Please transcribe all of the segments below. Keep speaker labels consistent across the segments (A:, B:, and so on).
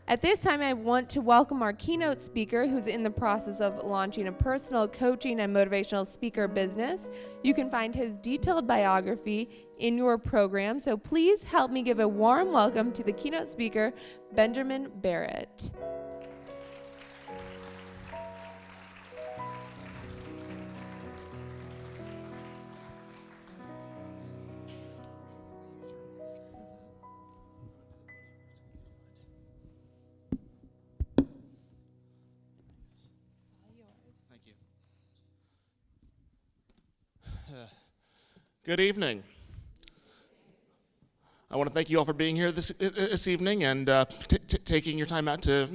A: At this time, I want to welcome our keynote speaker who's in the process of launching a personal coaching and motivational speaker business. You can find his detailed biography in your program, so please help me give a warm welcome to the keynote speaker, Benjamin Barrett.
B: Good evening. I want to thank you all for being here this evening and taking your time out to,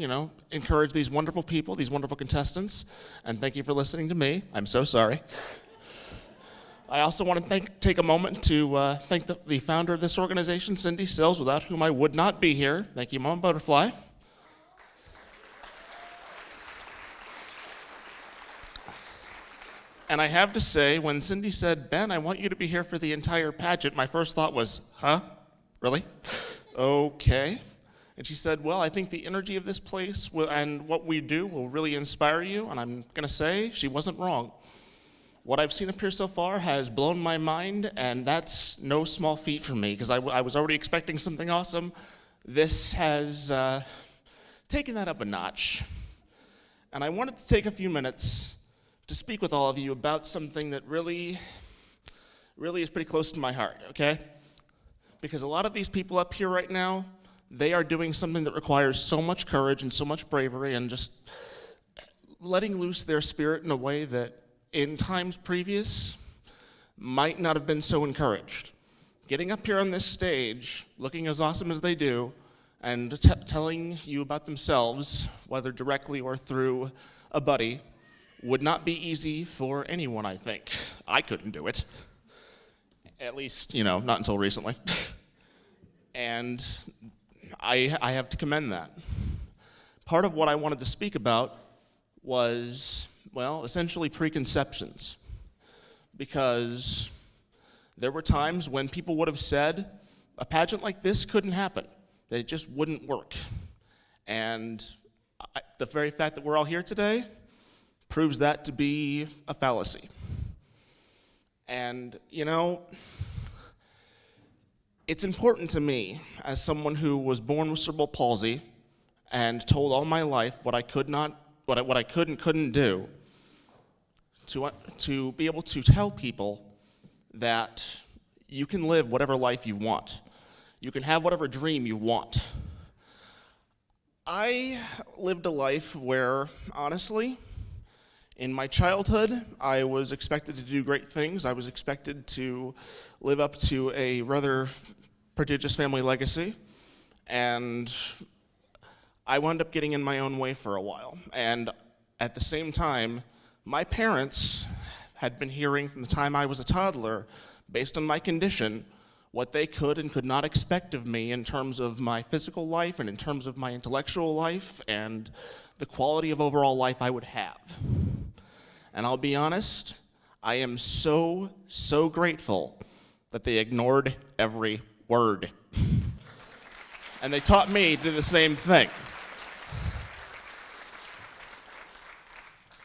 B: encourage these wonderful people, these wonderful contestants, and thank you for listening to me. I'm so sorry. I also want to take a moment to thank the founder of this organization, Cindy Sills, without whom I would not be here. Thank you, Mama Butterfly. And I have to say, when Cindy said, "Ben, I want you to be here for the entire pageant," my first thought was, huh? Really? Okay. And she said, "Well, I think the energy of this place and what we do will really inspire you." And I'm going to say she wasn't wrong. What I've seen up here so far has blown my mind, and that's no small feat for me, because I was already expecting something awesome. This has taken that up a notch. And I wanted to take a few minutes to speak with all of you about something that really is pretty close to my heart, okay? Because a lot of these people up here right now, they are doing something that requires so much courage and so much bravery and just letting loose their spirit in a way that in times previous might not have been so encouraged. Getting up here on this stage, looking as awesome as they do, and telling you about themselves, whether directly or through a buddy, would not be easy for anyone, I think. I couldn't do it. At least, not until recently. And I have to commend that. Part of what I wanted to speak about was, essentially preconceptions. Because there were times when people would have said, a pageant like this couldn't happen, that it just wouldn't work. And the very fact that we're all here today proves that to be a fallacy. And, it's important to me, as someone who was born with cerebral palsy and told all my life what I could and couldn't do, to be able to tell people that you can live whatever life you want. You can have whatever dream you want. I lived a life where, honestly, in my childhood, I was expected to do great things. I was expected to live up to a rather prodigious family legacy, and I wound up getting in my own way for a while. And at the same time, my parents had been hearing from the time I was a toddler, based on my condition, what they could and could not expect of me in terms of my physical life and in terms of my intellectual life and the quality of overall life I would have. And I'll be honest, I am so grateful that they ignored every word. And they taught me to do the same thing.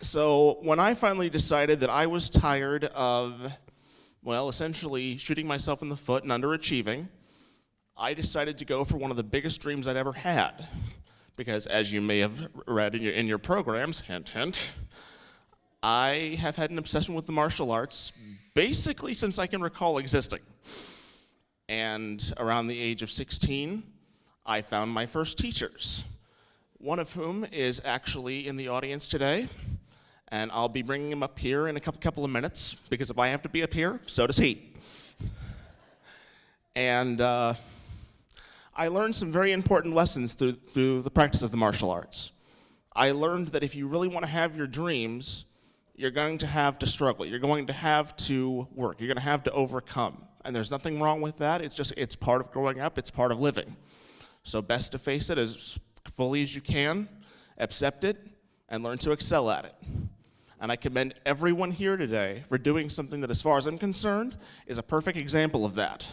B: So when I finally decided that I was tired of, essentially shooting myself in the foot and underachieving, I decided to go for one of the biggest dreams I'd ever had. Because as you may have read in your programs, hint, hint, I have had an obsession with the martial arts basically since I can recall existing. And around the age of 16, I found my first teachers, one of whom is actually in the audience today, and I'll be bringing him up here in a couple of minutes, because if I have to be up here, so does he. And I learned some very important lessons through the practice of the martial arts. I learned that if you really want to have your dreams, you're going to have to struggle. You're going to have to work. You're going to have to overcome. And there's nothing wrong with that. It's part of growing up. It's part of living. So best to face it as fully as you can, accept it, and learn to excel at it. And I commend everyone here today for doing something that, as far as I'm concerned, is a perfect example of that.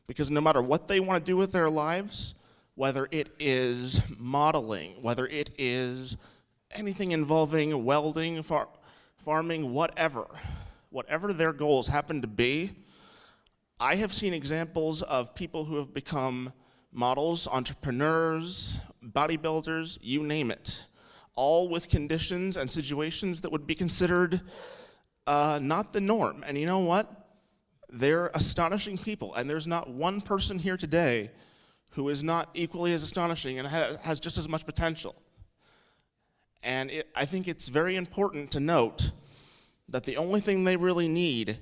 B: Because no matter what they want to do with their lives, whether it is modeling, whether it is anything involving welding, farming, whatever their goals happen to be, I have seen examples of people who have become models, entrepreneurs, bodybuilders, you name it, all with conditions and situations that would be considered not the norm. And you know what? They're astonishing people, and there's not one person here today who is not equally as astonishing and has just as much potential. And I think it's very important to note that the only thing they really need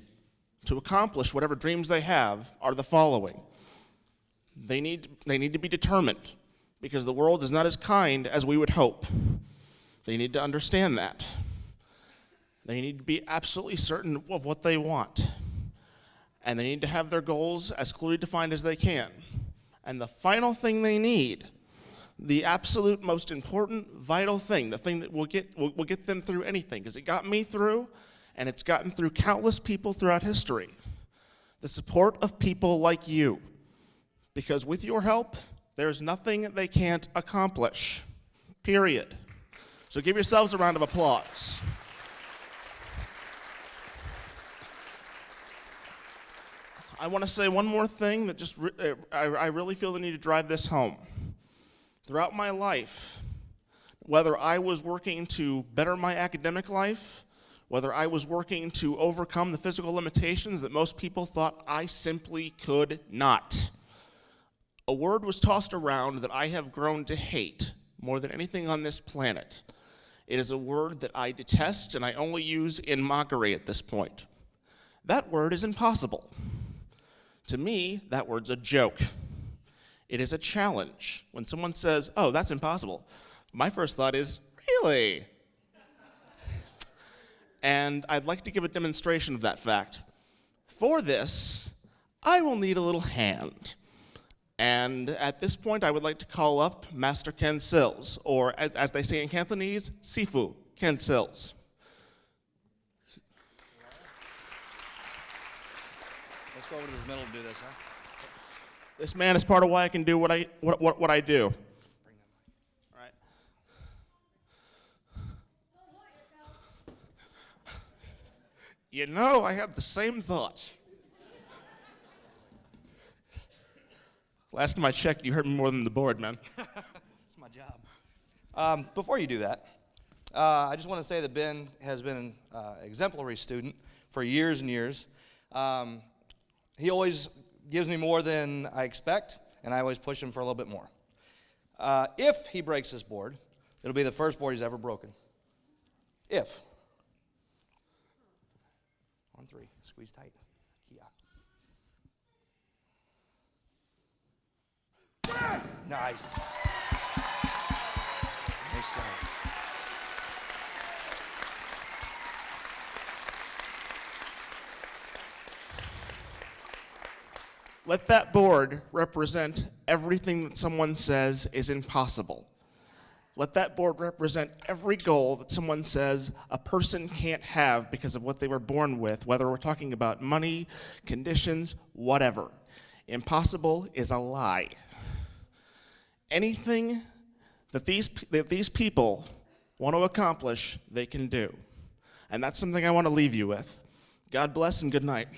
B: to accomplish whatever dreams they have are the following. They need to be determined, because the world is not as kind as we would hope. They need to understand that. They need to be absolutely certain of what they want. And they need to have their goals as clearly defined as they can. And the final thing they need, the absolute most important, vital thing, the thing that will get them through anything, because it got me through, and it's gotten through countless people throughout history, the support of people like you. Because with your help, there's nothing they can't accomplish, period. So give yourselves a round of applause. I want to say one more thing that I really feel the need to drive this home. Throughout my life, whether I was working to better my academic life, whether I was working to overcome the physical limitations that most people thought I simply could not, a word was tossed around that I have grown to hate more than anything on this planet. It is a word that I detest and I only use in mockery at this point. That word is impossible. To me, that word's a joke. It is a challenge. When someone says, "Oh, that's impossible," my first thought is, really? And I'd like to give a demonstration of that fact. For this, I will need a little hand. And at this point, I would like to call up Master Ken Sills, or as they say in Cantonese, Sifu Ken Sills.
C: Let's go over to the middle and do this, huh?
B: This man is part of why I can do what I do.
C: Bring that mic.
B: All right. You know, I have the same thoughts. Last time I checked, you heard me more than the board, man.
C: It's my job. Before you do that, I just want to say that Ben has been an exemplary student for years and years. He always gives me more than I expect, and I always push him for a little bit more. If he breaks this board, it'll be the first board he's ever broken. If. On 3. Squeeze tight. Yeah. Nice. Nice job.
B: Let that board represent everything that someone says is impossible. Let that board represent every goal that someone says a person can't have because of what they were born with, whether we're talking about money, conditions, whatever. Impossible is a lie. Anything that these people want to accomplish, they can do. And that's something I want to leave you with. God bless and good night.